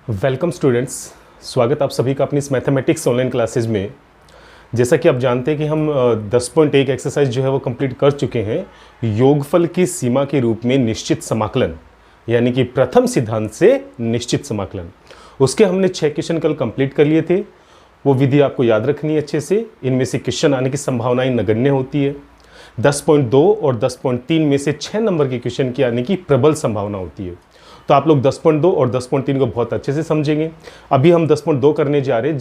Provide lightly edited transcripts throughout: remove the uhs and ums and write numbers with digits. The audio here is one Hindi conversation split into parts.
वेलकम स्टूडेंट्स, स्वागत आप सभी का अपनी इस मैथमेटिक्स ऑनलाइन क्लासेज में। जैसा कि आप जानते हैं कि हम 10.1 एक्सरसाइज जो है वो कंप्लीट कर चुके हैं, योगफल की सीमा के रूप में निश्चित समाकलन, यानी कि प्रथम सिद्धांत से निश्चित समाकलन। उसके हमने 6 क्वेश्चन कल कंप्लीट कर लिए थे। वो विधि आपको याद रखनी है अच्छे से। इनमें से क्वेश्चन आने की संभावनाएं नगण्य होती है। 10.2 और 10.3 में से 6 नंबर के क्वेश्चन की आने की प्रबल संभावना होती है। तो आप लोग 10.2 और 10.3 को बहुत अच्छे से समझेंगे। अभी हम 10.2 करने जा रहे हैं,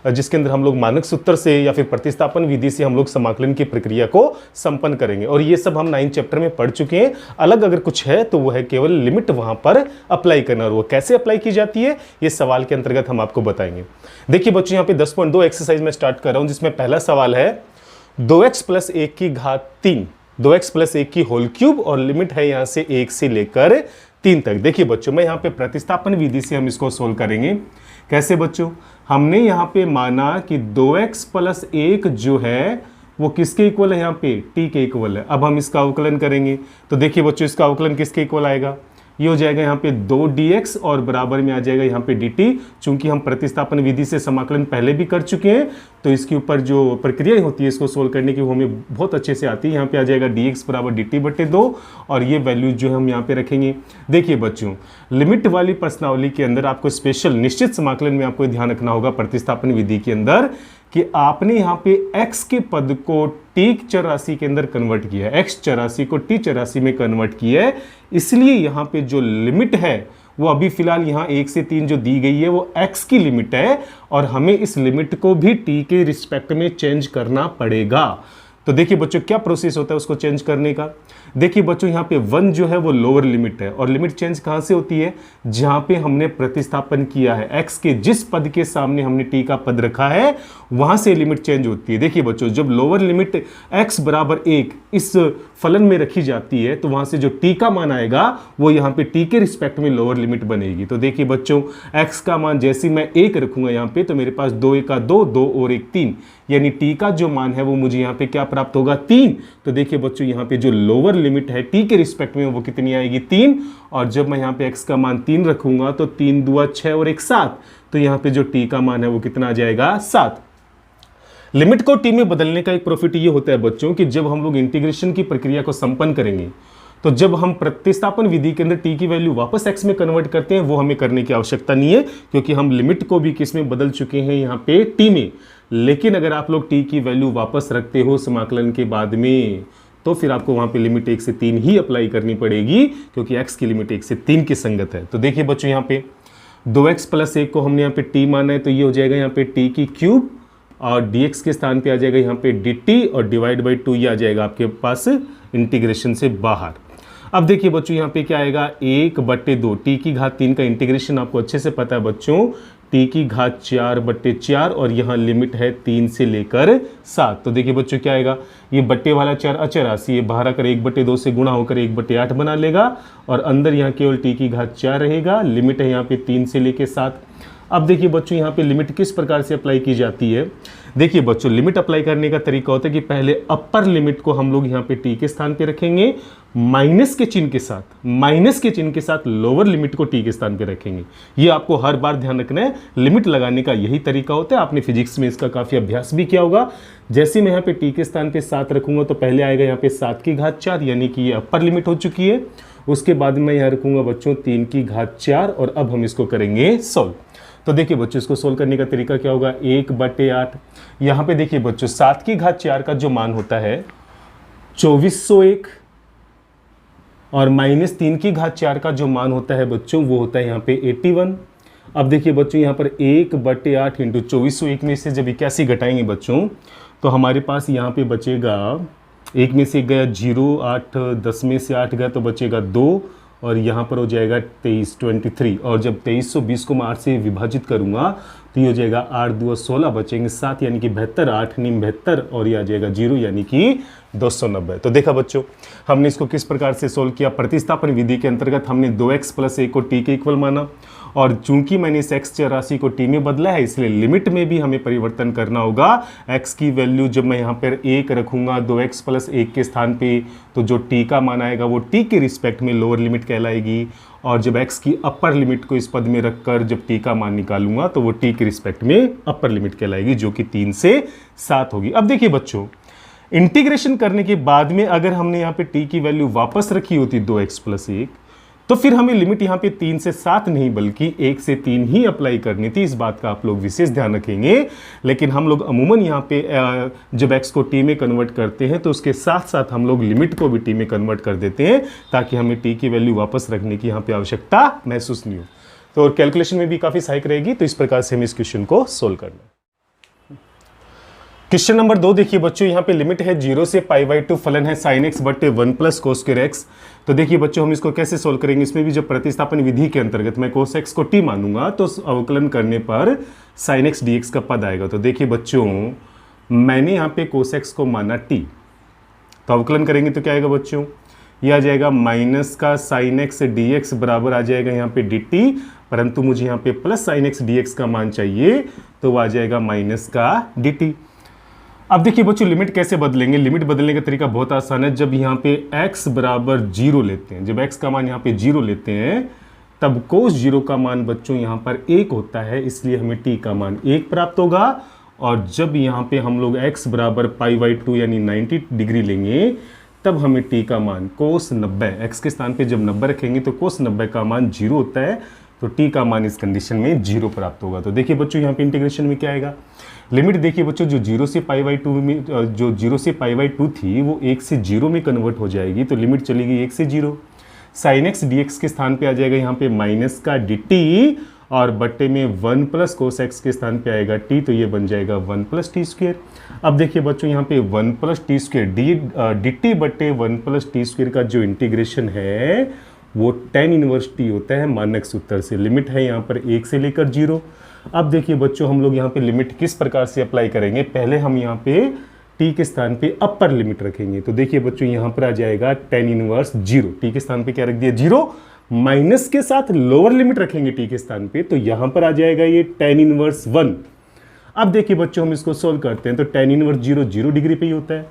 जिसके अंदर हम लोग मानक सूत्र से या फिर प्रतिस्थापन विधि से हम लोग समाकलन की प्रक्रिया को संपन्न करेंगे। और ये सब हम 9 चैप्टर में पढ़ चुके हैं। अलग अगर कुछ है तो वो है केवल लिमिट वहां पर अप्लाई करना, और वो कैसे अप्लाई की जाती है ये सवाल के अंतर्गत हम आपको बताएंगे। देखिए बच्चों, यहाँ पे 10.2 एक्सरसाइज में स्टार्ट कर रहा हूँ, जिसमें पहला सवाल है 2x + 1 की घात 3, 2x + 1 की होल क्यूब, और लिमिट है यहाँ से 1 से लेकर 3 तक। देखिए बच्चों, मैं यहाँ पे प्रतिस्थापन विधि से हम इसको सोल्व करेंगे। कैसे बच्चों? हमने यहाँ पे माना कि 2x + 1 जो है वो किसके इक्वल है? यहाँ पे t के इक्वल है। अब हम इसका अवकलन करेंगे तो देखिए बच्चों, इसका अवकलन किसके इक्वल आएगा? ये हो जाएगा यहाँ पे 2dx और बराबर में आ जाएगा यहाँ पे dt। चूंकि हम प्रतिस्थापन विधि से समाकलन पहले भी कर चुके हैं तो इसके ऊपर जो प्रक्रिया होती है इसको सोल्व करने की वो हमें बहुत अच्छे से आती है। यहाँ पे आ जाएगा dx बराबर dt/2 और ये वैल्यू जो है हम यहाँ पे रखेंगे। देखिए बच्चों, लिमिट वाली प्रश्नावली के अंदर आपको स्पेशल निश्चित समाकलन में आपको ध्यान रखना होगा प्रतिस्थापन विधि के अंदर कि आपने यहाँ पे x के पद को t चर राशि के अंदर कन्वर्ट किया है, x चर राशि को t चर राशि में कन्वर्ट किया है। इसलिए यहाँ पे जो लिमिट है वो अभी फिलहाल यहाँ 1 से 3 जो दी गई है वो x की लिमिट है, और हमें इस लिमिट को भी t के रिस्पेक्ट में चेंज करना पड़ेगा। तो देखिए बच्चों, क्या प्रोसेस होता है उसको चेंज करने का। देखिए बच्चों, यहाँ पे 1 जो है वो लोअर लिमिट है, और लिमिट चेंज कहाँ से होती है? जहाँ पे हमने प्रतिस्थापन किया है, x के जिस पद के सामने हमने t का पद रखा है वहां से लिमिट चेंज होती है। देखिए बच्चों, जब लोअर लिमिट x बराबर 1 इस फलन में रखी जाती है तो वहां से जो t का मान आएगा वो यहाँ पे t के रिस्पेक्ट में लोअर लिमिट बनेगी। तो देखिए बच्चों, x का मान जैसे मैं 1 रखूंगा यहाँ पे तो मेरे पास 2 × 2, 2 और 1 3, यानी t का जो मान है वो मुझे यहाँ पे क्या प्राप्त होगा? 3। तो देखिए बच्चों, यहाँ पे जो लोअर लिमिट है t के रिस्पेक्ट में वो कितनी आएगी? 3। और जब मैं यहाँ पे x का मान 3 रखूंगा तो 3 दूआ 6 और 1 7, तो यहाँ पे जो t का मान है वो कितना आ जाएगा? 7। लिमिट को t में बदलने का एक प्रॉफिट ये होता है बच्चों कि जब हम लोग इंटीग्रेशन की प्रक्रिया को संपन्न करेंगे तो जब हम प्रतिस्थापन विधि के अंदर t की वैल्यू वापस x में कन्वर्ट करते हैं वो हमें करने की आवश्यकता नहीं है, क्योंकि हम लिमिट को भी किस में बदल चुके हैं? यहाँ पे t में। लेकिन अगर आप लोग t की वैल्यू वापस रखते हो समाकलन के बाद में तो फिर आपको वहां पे लिमिट 1 से 3 ही अप्लाई करनी पड़ेगी, क्योंकि x की लिमिट 1 से 3 की संगत है। तो देखिए बच्चों, यहाँ पे 2x + 1 को हमने यहाँ पे t माना है तो ये हो जाएगा यहाँ पे t की क्यूब, और dx के स्थान पे आ जाएगा यहाँ पे dt, और डिवाइड बाई 2 ये आ जाएगा आपके पास इंटीग्रेशन से बाहर। अब देखिए बच्चों, यहाँ पे क्या आएगा? 1/2 t की घात 3 का इंटीग्रेशन आपको अच्छे से पता है बच्चों, t की घात 4/4, और यहाँ लिमिट है 3 से लेकर 7। तो देखिए बच्चों क्या आएगा? ये बट्टे वाला 4 अचर राशि, ये बाहर आकर 1/2 से गुणा होकर 1/8 बना लेगा, और अंदर यहाँ केवल t की घात 4 रहेगा। लिमिट है यहाँ पे 3 से लेकर 7। अब देखिए बच्चों, यहाँ पे लिमिट किस प्रकार से अप्लाई की जाती है? देखिए बच्चों, लिमिट अप्लाई करने का तरीका होता है कि पहले अपर लिमिट को हम लोग यहाँ पे t के स्थान पे रखेंगे, माइनस के चिन्ह के साथ लोअर लिमिट को t के स्थान पे रखेंगे। ये आपको हर बार ध्यान रखना है। लिमिट लगाने का यही तरीका होता है। आपने फिजिक्स में इसका काफी अभ्यास भी किया होगा। जैसे मैं यहाँ पे t के स्थान पे 7 रखूंगा तो पहले आएगा यहाँ पे 7 की घात 4, यानी कि ये अपर लिमिट हो चुकी है। उसके बाद मैं यहाँ रखूंगा बच्चों 3 की घात 4, और अब हम इसको करेंगे सोल्व। तो देखिए बच्चों, इसको सोल्व करने का तरीका क्या होगा? 1/8। यहाँ पे देखिए बच्चों, 7 की घात 4 का जो मान होता है 2401, और -3 की घात 4 का जो मान होता है बच्चों वो होता है यहाँ पे 81। अब देखिए बच्चों, यहाँ पर 1/8 इंटू 2401 में से जब 81 घटाएंगे बच्चों तो हमारे पास यहाँ पे बचेगा, 1 में से 1 गया 0, 8, 10 में से 8 गया तो बचेगा 2, और यहाँ पर हो जाएगा 23 और जब 2320 को मैं 8 से विभाजित करूंगा तो ये हो जाएगा 8 2 16, बचेंगे 7 यानी कि 72, 8 9 72, और ये आ जाएगा 0 यानी कि 290। तो देखा बच्चों, हमने इसको किस प्रकार से सोल्व किया? प्रतिस्थापन विधि के अंतर्गत हमने 2x + 1 को t के इक्वल माना, और चूंकि मैंने इस x चर राशि को t में बदला है इसलिए लिमिट में भी हमें परिवर्तन करना होगा। x की वैल्यू जब मैं यहाँ पर 1 रखूंगा 2x + 1 के स्थान पे, तो जो t का मान आएगा वो t के रिस्पेक्ट में लोअर लिमिट कहलाएगी, और जब x की अपर लिमिट को इस पद में रखकर जब t का मान निकालूंगा तो वो t के रिस्पेक्ट में अपर लिमिट कहलाएगी, जो कि 3 से 7 होगी। अब देखिए बच्चों, इंटीग्रेशन करने के बाद में अगर हमने यहाँ पे t की वैल्यू वापस रखी होती 2x + 1, तो फिर हमें लिमिट यहाँ पे 3 से 7 नहीं बल्कि 1 से 3 ही अप्लाई करनी थी। इस बात का आप लोग विशेष ध्यान रखेंगे। लेकिन हम लोग अमूमन यहाँ पे जब x को t में कन्वर्ट करते हैं तो उसके साथ साथ हम लोग लिमिट को भी t में कन्वर्ट कर देते हैं, ताकि हमें t की वैल्यू वापस रखने की यहाँ पे आवश्यकता महसूस नहीं हो। तो और कैलकुलेशन में भी काफ़ी सहायक रहेगी। तो इस प्रकार से हमें इस क्वेश्चन को सोल्व करना है। क्वेश्चन नंबर 2 देखिए बच्चों, यहाँ पे लिमिट है 0 से π/2, फलन है sin x बटे 1 + cos² x। तो देखिए बच्चों, हम इसको कैसे सोल्व करेंगे। इसमें भी जब प्रतिस्थापन विधि के अंतर्गत मैं cos x को t मानूंगा तो अवकलन करने पर sin x dx का पद आएगा। तो देखिए बच्चों, मैंने यहाँ पे cos x को माना t, तो अवकलन करेंगे तो क्या आएगा बच्चों, यह आ जाएगा माइनस का sin x dx बराबर आ जाएगा यहाँ पे dt, परंतु मुझे यहाँ पे प्लस sin x dx का मान चाहिए, तो वो आ जाएगा माइनस का dt। अब देखिए बच्चों, लिमिट कैसे बदलेंगे। लिमिट बदलने का तरीका बहुत आसान है। जब यहाँ पे x बराबर 0 लेते हैं, जब x का मान यहाँ पे 0 लेते हैं, तब cos 0 का मान बच्चों यहाँ पर 1 होता है, इसलिए हमें t का मान 1 प्राप्त होगा। और जब यहाँ पे हम लोग x बराबर π/2 यानी 90 डिग्री लेंगे, तब हमें t का मान cos 90, x के स्थान पे जब 90 रखेंगे तो cos 90 का मान 0 होता है, तो t का मान इस कंडीशन में 0 प्राप्त होगा। तो देखिए बच्चों, यहाँ पे इंटीग्रेशन में क्या आएगा, लिमिट देखिए बच्चों, जो 0 से π/2 में जो 0 से π/2 थी वो 1 से 0 में कन्वर्ट हो जाएगी, तो लिमिट चलेगी 1 से 0। sin x dx के स्थान पे आ जाएगा यहाँ पे माइनस का dt, और बट्टे में 1 + cos x के स्थान पे आएगा t, तो ये बन जाएगा 1 + t²। अब देखिए बच्चों, यहाँ पे 1 + t² dt बट्टे 1 + t² का जो इंटीग्रेशन है वो tan इनवर्स t होता है मानक सूत्र से। लिमिट है यहाँ पर 1 से लेकर 0। अब देखिए बच्चों, हम लोग यहाँ पे लिमिट किस प्रकार से अप्लाई करेंगे। पहले हम यहाँ पे t के स्थान पे अपर लिमिट रखेंगे। तो देखिए बच्चों, यहाँ पर आ जाएगा tan इनवर्स 0, t के स्थान पे क्या रख दिया 0, माइनस के साथ लोअर लिमिट रखेंगे t के स्थान पे, तो यहाँ पर आ जाएगा ये tan इनवर्स 1। अब देखिए बच्चों, हम इसको सोल्व करते हैं तो tan इनवर्स 0 0 डिग्री पे ही होता है,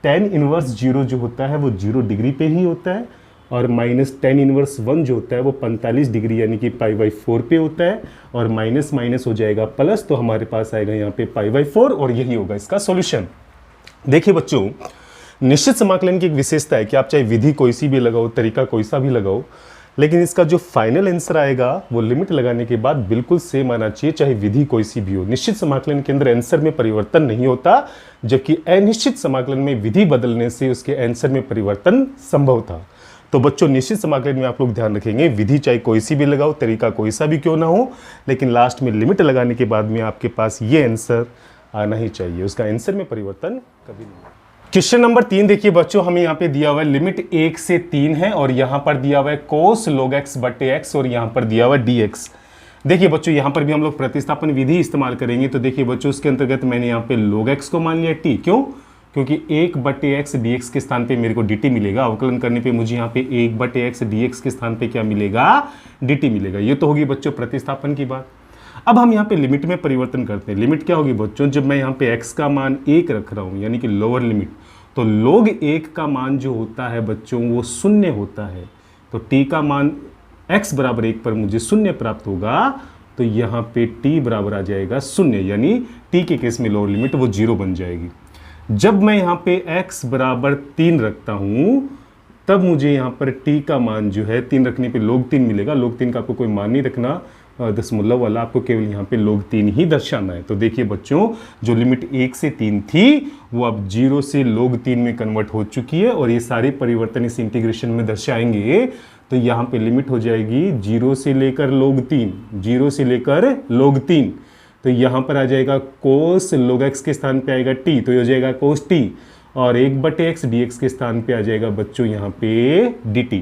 tan इनवर्स 0 जो होता है वो 0 डिग्री पे ही होता है, और माइनस tan इनवर्स 1 जो होता है वो 45 डिग्री यानी कि π/4 पे होता है, और माइनस माइनस हो जाएगा प्लस, तो हमारे पास आएगा यहाँ पे π/4, और यही होगा इसका सॉल्यूशन। देखिए बच्चों, निश्चित समाकलन की एक विशेषता है कि आप चाहे विधि कोई सी भी लगाओ, तरीका कोई सा भी लगाओ, लेकिन इसका जो फाइनल आंसर आएगा वो लिमिट लगाने के बाद बिल्कुल सेम आना चाहिए, चाहे विधि कोई सी भी हो। निश्चित समाकलन के अंदर आंसर में परिवर्तन नहीं होता, जबकि अनिश्चित समाकलन में विधि बदलने से उसके आंसर में परिवर्तन संभव था। तो बच्चों, निश्चित समाकलन में आप लोग ध्यान रखेंगे, विधि चाहे कोई सी भी लगाओ, तरीका कोई सा भी क्यों ना हो, लेकिन लास्ट में लिमिट लगाने के बाद में आपके पास ये आंसर आना ही चाहिए, उसका आंसर में परिवर्तन कभी नहीं। क्वेश्चन नंबर 3 देखिए बच्चों, हमें यहाँ पे दिया हुआ है लिमिट 1 से 3 है, और यहाँ पर दिया हुआ है cos log x बटे x, और यहाँ पर दिया हुआ है dx। देखिए बच्चों, यहाँ पर भी हम लोग प्रतिस्थापन विधि इस्तेमाल करेंगे। तो देखिए बच्चों, उसके अंतर्गत मैंने यहाँ पे log x को मान लिया t, क्यों, क्योंकि 1 बटे x dx के स्थान पे मेरे को dt मिलेगा। अवकलन करने पे मुझे यहाँ पे 1 बटे x dx के स्थान पे क्या मिलेगा, dt मिलेगा। ये तो होगी बच्चों प्रतिस्थापन की बात। अब हम यहाँ पे लिमिट में परिवर्तन करते हैं। लिमिट क्या होगी बच्चों, जब मैं यहाँ पे x का मान 1 रख रहा हूँ यानी कि लोअर लिमिट, तो log 1 का मान जो होता है बच्चों वो 0 होता है, तो t का मान x बराबर 1 पर मुझे 0 प्राप्त होगा, तो यहाँ पे t बराबर आ जाएगा 0, यानी t के केस में लोअर लिमिट वो 0 बन जाएगी। जब मैं यहाँ पे x बराबर 3 रखता हूँ, तब मुझे यहाँ पर t का मान जो है 3 रखने पे log 3 मिलेगा। log 3 का आपको कोई मान नहीं रखना, दशमलव वाला, आपको केवल यहाँ पे log 3 ही दर्शाना है। तो देखिए बच्चों, जो लिमिट 1 से 3 थी वो अब 0 से log 3 में कन्वर्ट हो चुकी है, और ये सारे परिवर्तन इस इंटीग्रेशन में दर्शाएंगे। तो यहाँ पे लिमिट हो जाएगी 0 से लेकर log 3, 0 से लेकर log 3, तो यहाँ पर आ जाएगा cos log x के स्थान पे आएगा t, तो ये हो जाएगा cos t, और 1 बटे x dx के स्थान पे आ जाएगा बच्चों यहाँ पे dt।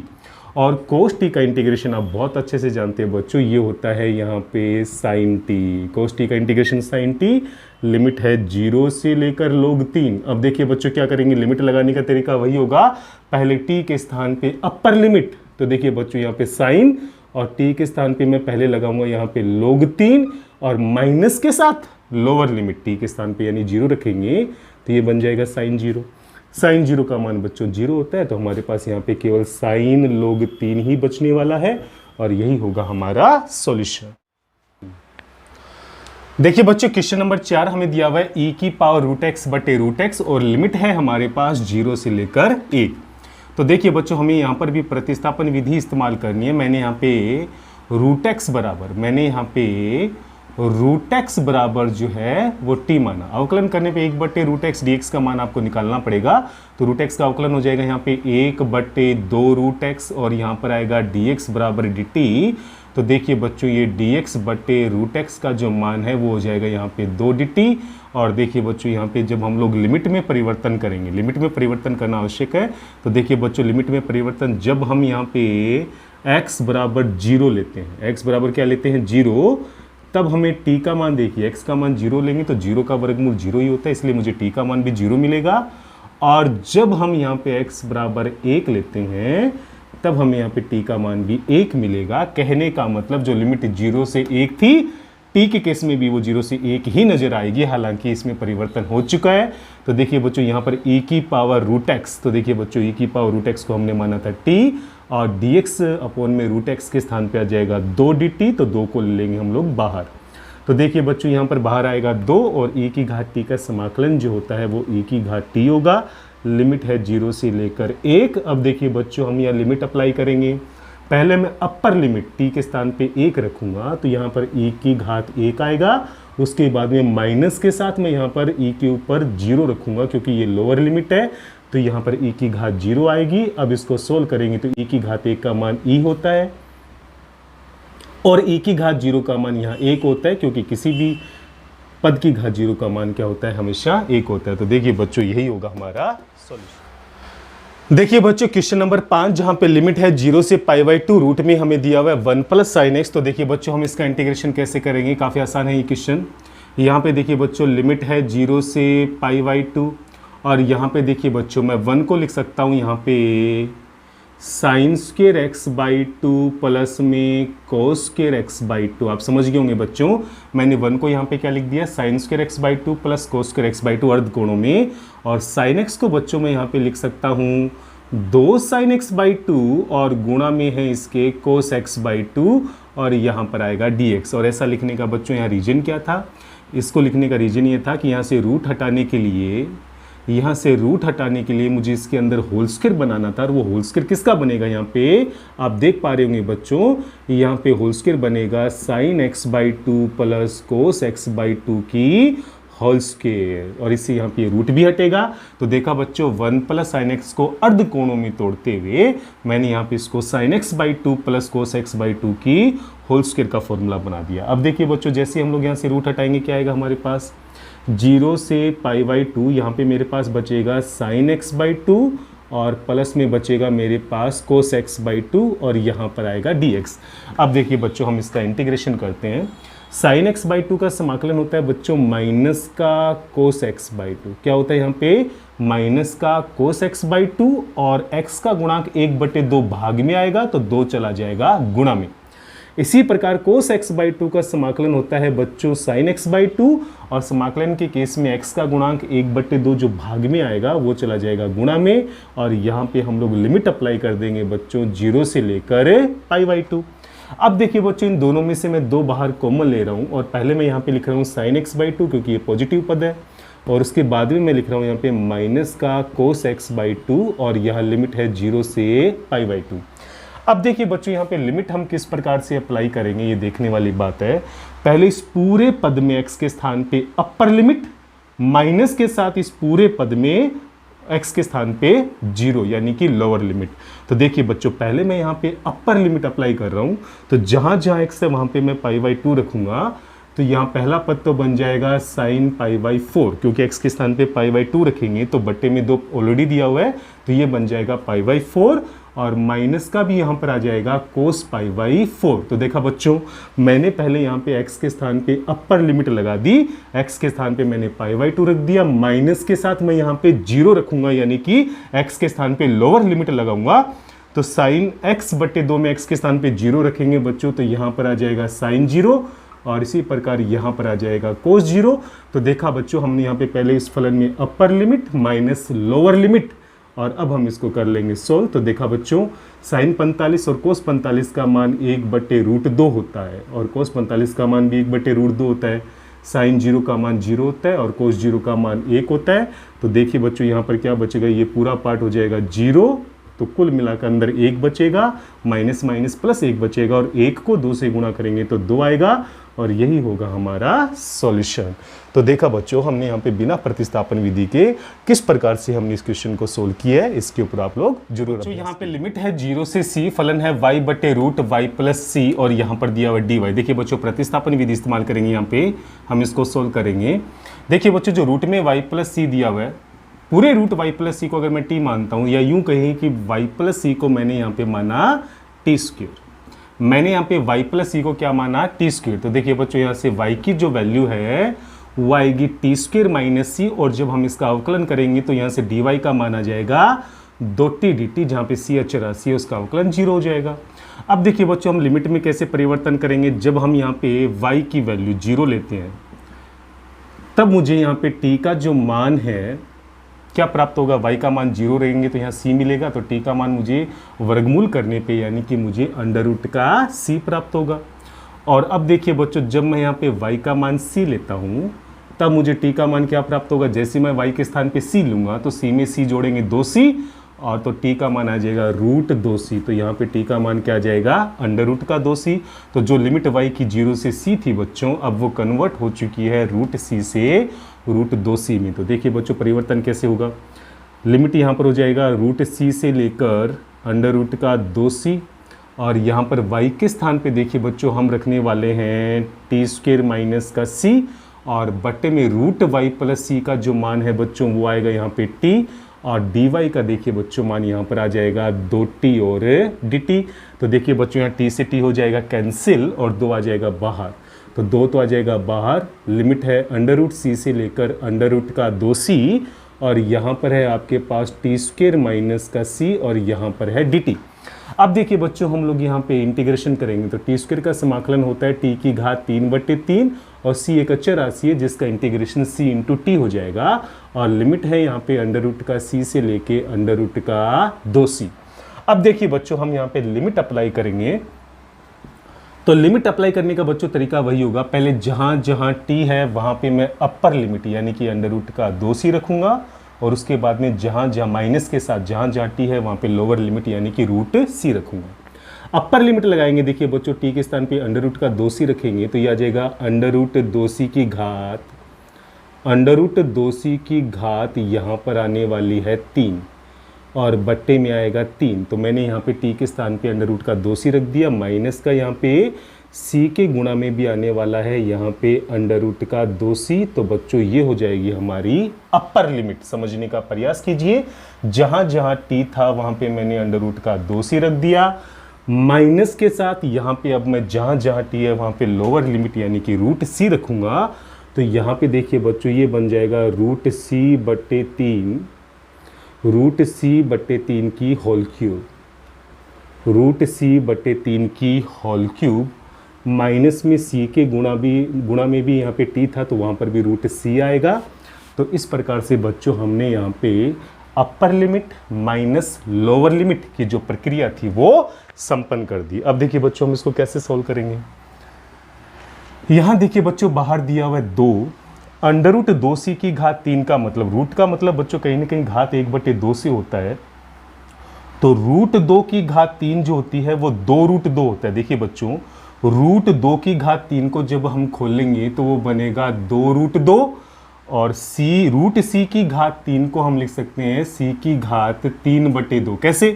और cos t का इंटीग्रेशन आप बहुत अच्छे से जानते हैं बच्चों, ये होता है यहाँ पे sin t। cos t का इंटीग्रेशन sin t, लिमिट है 0 से लेकर log 3। अब देखिए बच्चों, क्या करेंगे, लिमिट लगाने का तरीका वही होगा, पहले t के स्थान पे अपर लिमिट, तो देखिए बच्चों यहाँ पे sin और t के स्थान पे मैं पहले लगाऊंगा यहाँ पे log 3 और माइनस के साथ लोअर लिमिट t के स्थान पे यानी 0 रखेंगे तो ये बन जाएगा साइन 0। साइन 0 का मान बच्चों 0 होता है, तो हमारे पास यहाँ पे केवल साइन log 3 ही बचने वाला है और यही होगा हमारा सॉल्यूशन। देखिए बच्चों क्वेश्चन नंबर 4 हमें दिया हुआ है e की पावर रूट एक्स बटे रूट एक्स और लिमिट है हमारे पास 0 से लेकर 1। तो देखिए बच्चों हमें यहाँ पर भी प्रतिस्थापन विधि इस्तेमाल करनी है। मैंने यहाँ पे रूट एक्स बराबर जो है वो t माना। अवकलन करने पे 1 बटे रूट एक्स डी एक्स का मान आपको निकालना पड़ेगा। तो रूट एक्स का अवकलन हो जाएगा यहाँ पे 1 बटे 2 रूट एक्स और यहाँ पर आएगा डी एक्स बराबर डी टी। तो देखिए बच्चों ये dx बटे रूट एक्स का जो मान है वो हो जाएगा यहाँ पे 2 dt। और देखिए बच्चों यहाँ पे जब हम लोग लिमिट में परिवर्तन करेंगे, लिमिट में परिवर्तन करना आवश्यक है। तो देखिए बच्चों लिमिट में परिवर्तन जब हम यहाँ पे x बराबर 0 लेते हैं, x बराबर क्या लेते हैं 0, तब हमें t का मान देखिए x का मान 0 लेंगे तो 0 का वर्गमूल 0 ही होता है, इसलिए मुझे t का मान भी 0 मिलेगा। और जब हम यहाँ पे x बराबर 1 लेते हैं तब हमें यहाँ पे t का मान भी 1 मिलेगा। कहने का मतलब जो लिमिट 0 से 1 थी t के केस में भी वो 0 से 1 ही नजर आएगी, हालांकि इसमें परिवर्तन हो चुका है। तो देखिए बच्चों यहाँ पर e की पावर रूट एक्स, तो देखिए बच्चों e की पावर रूट एक्स को हमने माना था t और dx अपॉन में रूट एक्स के स्थान पे आ जाएगा 2 dt, तो 2 को ले लेंगे हम लोग बाहर। तो देखिए बच्चों यहाँ पर बाहर आएगा 2 और e की घात t का समाकलन जो होता है वो e की घात t होगा। लिमिट है 0 से लेकर 1। अब देखिए बच्चों हम यहाँ लिमिट अप्लाई करेंगे। पहले मैं अपर लिमिट t के स्थान पे 1 रखूंगा तो यहाँ पर e की घात 1 आएगा। उसके बाद में माइनस के साथ मैं यहाँ पर e के ऊपर 0 रखूंगा क्योंकि ये लोअर लिमिट है, तो यहाँ पर e की घात 0 आएगी। अब इसको सोल्व करेंगे तो e की घात 1 का मान e होता है और e की घात 0 का मान यहाँ 1 होता है, क्योंकि किसी भी पद की घात 0 का मान क्या होता है, हमेशा 1 होता है। तो देखिए बच्चों यही होगा हमारा सॉल्यूशन। देखिए बच्चों क्वेश्चन नंबर 5 जहां पे लिमिट है 0 से π/2, रूट में हमें दिया हुआ है 1 प्लस साइन एक्स। तो देखिए बच्चों हम इसका इंटीग्रेशन कैसे करेंगे, काफ़ी आसान है ये क्वेश्चन। यहाँ पे देखिए बच्चों लिमिट है 0 से π/2 और यहाँ पे देखिए बच्चों मैं 1 को लिख सकता हूँ यहाँ पे sine square x by 2 plus में कोस स्क्वेयर एक्स बाई 2। आप समझ गए होंगे बच्चों, मैंने 1 को यहाँ पे क्या लिख दिया, sine square x by 2 plus cos square x by 2 अर्ध कोणों में, और साइन एक्स को बच्चों मैं यहाँ पे लिख सकता हूँ 2 साइन एक्स बाई 2 और गुणा में है इसके कोस एक्स बाई 2 और यहाँ पर आएगा dx। और ऐसा लिखने का बच्चों यहाँ रीजन क्या था, इसको लिखने का रीजन ये था कि यहाँ से रूट हटाने के लिए मुझे इसके अंदर होल स्क्वायर बनाना था। और वो होल स्क्वायर किसका बनेगा, यहाँ पे आप देख पा रहे होंगे बच्चों, यहाँ पे होल स्क्वायर बनेगा sine x by 2 plus cos x by 2 की होल स्क्वायर, और इससे यहाँ पे रूट भी हटेगा। तो देखा बच्चों 1 प्लस साइन एक्स को अर्ध कोणों में तोड़ते हुए मैंने यहाँ पे इसको sine x by 2 plus cos x by 2 की होल स्क्वायर का फॉर्मूला बना दिया। अब देखिए बच्चों जैसे हम लोग यहाँ से रूट हटाएंगे क्या आएगा हमारे पास, 0 से π/2 यहाँ पे मेरे पास बचेगा साइन एक्स बाई 2 और प्लस में बचेगा मेरे पास कोस एक्स बाई 2 और यहाँ पर आएगा dx। अब देखिए बच्चों हम इसका इंटीग्रेशन करते हैं। साइन एक्स बाई 2 का समाकलन होता है बच्चों माइनस का कोस एक्स बाई 2, क्या होता है यहाँ पे माइनस का कोस एक्स बाई 2 और x का गुणांक 1/2 भाग में आएगा तो 2 चला जाएगा गुणा में। इसी प्रकार कोस एक्स बाई 2 का समाकलन होता है बच्चों साइन एक्स बाई 2 और समाकलन के केस में x का गुणांक 1/2 जो भाग में आएगा वो चला जाएगा गुणा में, और यहाँ पे हम लोग लिमिट अप्लाई कर देंगे बच्चों 0 से लेकर π/2। अब देखिए बच्चों इन दोनों में से मैं 2 बाहर कॉमन ले रहा हूँ और पहले मैं यहाँ पे लिख रहा हूँ साइन एक्स बाई 2 क्योंकि ये पॉजिटिव पद है, और उसके बाद में मैं लिख रहा हूँ यहाँ पे माइनस का कोस एक्स बाई 2 और यह लिमिट है 0 से π/2। अब देखिए बच्चों यहाँ पे लिमिट हम किस प्रकार से अप्लाई करेंगे ये देखने वाली बात है। पहले इस पूरे पद में x के स्थान पे अपर लिमिट, माइनस के साथ इस पूरे पद में x के स्थान पे 0 यानी कि लोअर लिमिट। तो देखिए बच्चों पहले मैं यहाँ पे अपर लिमिट अप्लाई कर रहा हूँ, तो जहाँ जहाँ x है वहाँ पे मैं π/2 रखूँगा, तो यहाँ पहला पद तो बन जाएगा साइन π/4, क्योंकि x के स्थान पे π/2 रखेंगे तो बट्टे में 2 ऑलरेडी दिया हुआ है तो ये बन जाएगा π/4, और माइनस का भी यहाँ पर आ जाएगा कोस π/4। तो देखा बच्चों मैंने पहले यहाँ पे x के स्थान पे अपर लिमिट लगा दी, x के स्थान पे मैंने π/2 रख दिया, माइनस के साथ मैं यहाँ पे 0 रखूंगा यानी कि x के स्थान पे लोअर लिमिट लगाऊंगा। तो साइन x बटे 2 में x के स्थान पे 0 रखेंगे बच्चों, तो यहाँ पर आ जाएगा साइन 0 और इसी प्रकार यहाँ पर आ जाएगा कोस 0। तो देखा बच्चों हमने यहाँ पे पहले इस फलन में upper limit minus lower limit, और अब हम इसको कर लेंगे सोल्व। तो देखा बच्चों साइन 45 और कोस 45 का मान 1/√2 होता है और कोस 45 का मान भी 1/√2 होता है। साइन 0 का मान 0 होता है और कोस 0 का मान 1 होता है। तो देखिए बच्चों यहाँ पर क्या बचेगा, ये पूरा पार्ट हो जाएगा 0, तो कुल मिलाकर अंदर 1 बचेगा, माइनस माइनस प्लस 1 बचेगा और 1 को 2 से गुणा करेंगे तो 2 आएगा और यही होगा हमारा सॉल्यूशन। तो देखा बच्चों हमने यहाँ पे बिना प्रतिस्थापन विधि के किस प्रकार से हमने इस क्वेश्चन को सोल्व किया है, इसके ऊपर आप लोग जरूर। तो यहाँ पे लिमिट है 0 से c, फलन है y/√y प्लस c और यहाँ पर दिया हुआ dy। देखिए बच्चों प्रतिस्थापन विधि इस्तेमाल करेंगे, यहाँ पे हम इसको सोल्व करेंगे। देखिए बच्चों जो रूट में y प्लस c दिया हुआ है, पूरे रूट y प्लस सी को अगर मैं t मानता हूँ, या यूं कहें कि y प्लस सी को मैंने यहाँ पे माना t², मैंने यहाँ पे y प्लस सी को क्या माना t²। तो देखिए बच्चों यहाँ से y की जो वैल्यू है वो आएगी t² माइनस सी, और जब हम इसका अवकलन करेंगे तो यहाँ से dy का मान आ जाएगा 2t dt, जहाँ पे c अचर राशि है उसका अवकलन 0 हो जाएगा। अब देखिए बच्चों हम लिमिट में कैसे परिवर्तन करेंगे, जब हम यहाँ पे y की वैल्यू 0 लेते हैं तब मुझे यहाँ पे t का जो मान है क्या प्राप्त होगा, y का मान 0 रहेंगे तो यहाँ c मिलेगा, तो t का मान मुझे वर्गमूल करने पे यानी कि मुझे अंडर रूट का c प्राप्त होगा। और अब देखिए बच्चों जब मैं यहाँ पे y का मान c लेता हूँ तब मुझे t का मान क्या प्राप्त होगा, जैसे मैं y के स्थान पे c लूँगा तो c में c जोड़ेंगे 2c और तो t का मान आ जाएगा √2c। तो यहाँ पे t का मान क्या आ जाएगा, अंडर रूट का 2c। तो जो लिमिट y की 0 से c थी बच्चों, अब वो कन्वर्ट हो चुकी है √c से √2c में। तो देखिए बच्चों परिवर्तन कैसे होगा, लिमिट यहाँ पर हो जाएगा √c से लेकर अंडर रूट का 2c, और यहाँ पर y के स्थान पे देखिए बच्चों हम रखने वाले हैं t² माइनस का c, और बट्टे में √y प्लस c का जो मान है बच्चों वो आएगा यहाँ पे t, और dy का देखिए बच्चों मान यहाँ पर आ जाएगा 2t और dt। तो देखिए बच्चों यहाँ t से t हो जाएगा कैंसिल और 2 आ जाएगा बाहर, तो 2 तो आ जाएगा बाहर। लिमिट है √c से लेकर अंडर रूट का 2c, और यहाँ पर है आपके पास t² माइनस का c और यहाँ पर है dt। अब देखिए बच्चों हम लोग यहाँ पे इंटीग्रेशन करेंगे तो t² का समाकलन होता है t की घात 3/3 और c एक अचर राशि है जिसका इंटीग्रेशन c इंटू टी हो जाएगा, और लिमिट है यहाँ पे अंडर रूट का c से लेके अंडर रूट का 2c। अब देखिए बच्चों हम यहाँ पे लिमिट अप्लाई करेंगे, तो लिमिट अप्लाई करने का बच्चों तरीका वही होगा, पहले जहाँ जहाँ t है वहाँ पे मैं अपर लिमिट यानी कि अंडर रूट का 2c रखूँगा, और उसके बाद में जहाँ जहाँ माइनस के साथ जहाँ जहाँ t है वहाँ पे लोअर लिमिट यानी कि √c रखूँगा। अपर लिमिट लगाएंगे, देखिए बच्चों t के स्थान पे अंडर रूट का 2c रखेंगे तो ये आ जाएगा अंडर रूट 2c की घात यहाँ पर आने वाली है 3 और बट्टे में आएगा 3। तो मैंने यहाँ पे t के स्थान पे अंडर रूट का 2c रख दिया, माइनस का यहाँ पे c के गुणा में भी आने वाला है यहाँ पे अंडर रूट का 2c। तो बच्चों ये हो जाएगी हमारी अपर लिमिट। समझने का प्रयास कीजिए, जहाँ जहाँ t था वहाँ पे मैंने अंडर रूट का 2c रख दिया, माइनस के साथ यहाँ पे अब मैं जहाँ जहाँ t है वहाँ पे लोअर लिमिट यानी कि √c रखूँगा। तो यहाँ पे देखिए बच्चों ये बन जाएगा √c/3 की होल क्यूब, √c/3 की होल क्यूब, माइनस में c के गुणा में भी यहाँ पे t था तो वहाँ पर भी √c आएगा। तो इस प्रकार से बच्चों हमने यहाँ पे upper limit minus lower limit की जो प्रक्रिया थी वो संपन्न कर दी। अब देखिए बच्चों हम इसको कैसे सॉल्व करेंगे। यहाँ देखिए बच्चों बाहर दिया हुआ है 2, अंडर रूट 2c की घात 3 का मतलब रूट का मतलब बच्चों कहीं ना कहीं घात 1/2 से होता है, तो √2 की घात 3 जो होती है वो 2√2 होता है। देखिए बच्चों √2 की घात 3 को जब हम खोलेंगे तो वो बनेगा 2√2, और √c की घात 3 को हम लिख सकते हैं c की घात 3/2। कैसे?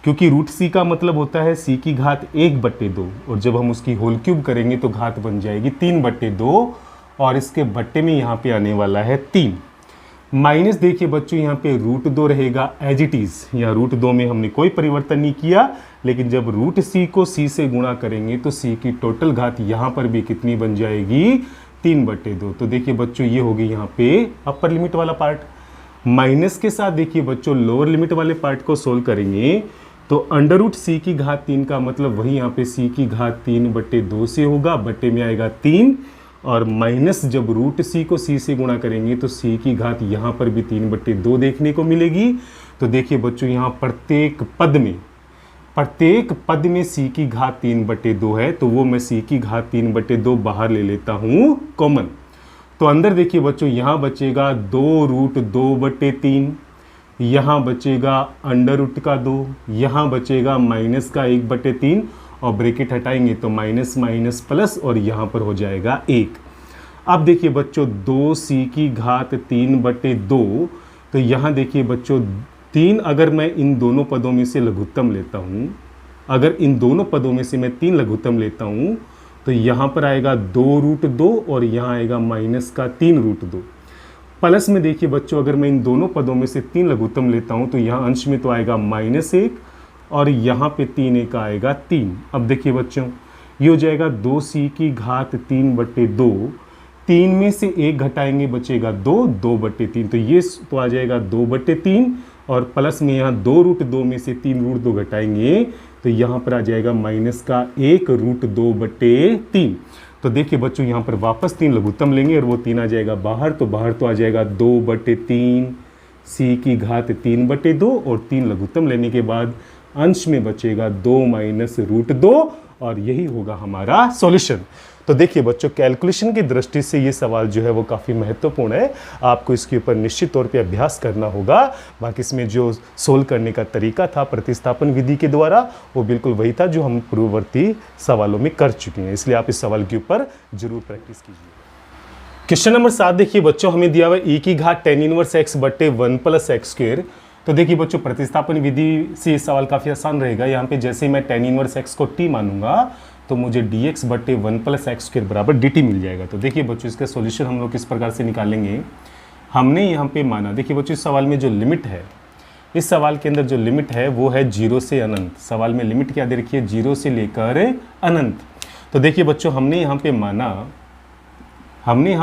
क्योंकि √c का मतलब होता है c की घात 1/2, और जब हम उसकी होल क्यूब करेंगे तो घात बन जाएगी 3/2, और इसके बट्टे में यहाँ पे आने वाला है 3। माइनस देखिए बच्चों यहाँ पे √2 रहेगा एज इट इज़, यहाँ √2 में हमने कोई परिवर्तन नहीं किया, लेकिन जब √c को c से गुणा करेंगे तो c की टोटल घात यहाँ पर भी कितनी बन जाएगी 3/2। तो देखिए बच्चों ये होगी यहाँ पे अपर लिमिट वाला पार्ट। माइनस के साथ देखिए बच्चों लोअर लिमिट वाले पार्ट को सोल्व करेंगे तो अंडर रूट सी की घात 3 का मतलब वही यहाँ पे सी की घात 3/2 से होगा, बटे में आएगा 3 और माइनस जब रूट सी को सी से गुणा करेंगे तो सी की घात यहाँ पर भी 3/2 देखने को मिलेगी। तो देखिए बच्चों यहाँ प्रत्येक पद में सी की घात 3/2 है, तो वो मैं सी की घात 3/2 बाहर ले लेता हूँ कॉमन। तो अंदर देखिए बच्चों यहाँ बचेगा 2√2/3, यहाँ बचेगा अंडर रूट का 2, यहाँ बचेगा माइनस का 1/3 और ब्रैकेट हटाएंगे तो माइनस माइनस प्लस और यहाँ पर हो जाएगा 1। अब देखिए बच्चों 2c की घात 3/2, तो यहाँ देखिए बच्चों 3 अगर मैं इन दोनों पदों में से लघुत्तम लेता हूँ, अगर इन दोनों पदों में से मैं 3 लघुत्तम लेता हूँ तो यहाँ पर आएगा 2√2 और यहाँ आएगा माइनस का 3√2। प्लस में देखिए बच्चों अगर मैं इन दोनों पदों में से 3 लघुत्तम लेता हूँ तो यहाँ अंश में तो आएगा -1 और यहाँ पे 3 1 आएगा 3। अब देखिए बच्चों ये हो जाएगा 2c की घात 3/2, 3 में से 1 घटाएंगे बचेगा 2/3, तो ये तो आ जाएगा 2/3 और प्लस में यहाँ 2√2 में से 3√2 घटाएंगे तो यहाँ पर आ जाएगा माइनस का 1√2/3। तो देखिए बच्चों यहाँ पर वापस 3 लघुत्तम लेंगे और वो 3 आ जाएगा बाहर, तो बाहर तो आ जाएगा 2/3 सी की घात 3/2 और 3 लघुत्तम लेने के बाद अंश में बचेगा 2 - √2 और यही होगा हमारा सॉल्यूशन। तो देखिए बच्चों कैलकुलेशन की दृष्टि से ये सवाल जो है वो काफ़ी महत्वपूर्ण है, आपको इसके ऊपर निश्चित तौर पे अभ्यास करना होगा। बाकी इसमें जो सोल्व करने का तरीका था प्रतिस्थापन विधि के द्वारा वो बिल्कुल वही था जो हम पूर्ववर्ती सवालों में कर चुके हैं, इसलिए आप इस सवाल के ऊपर जरूर प्रैक्टिस कीजिए। क्वेश्चन नंबर 7 देखिए बच्चों हमें दिया हुआ e की घात tan इनवर्स x बटे 1 + x²। तो देखिए बच्चों प्रतिस्थापन विधि से ये सवाल काफ़ी आसान रहेगा। यहाँ पे जैसे मैं tan इनवर्स x को t मानूंगा तो मुझे dx बटे 1 + x² बराबर dt मिल जाएगा। तो देखिए बच्चों इसका सॉल्यूशन हम लोग किस प्रकार से निकालेंगे। हमने यहाँ पे माना, देखिए बच्चों इस सवाल में जो लिमिट है, इस सवाल के अंदर जो लिमिट है वो है 0 से अनंत। सवाल में लिमिट क्या दे रखी है, 0 से लेकर अनंत। तो देखिए बच्चों हमने यहाँ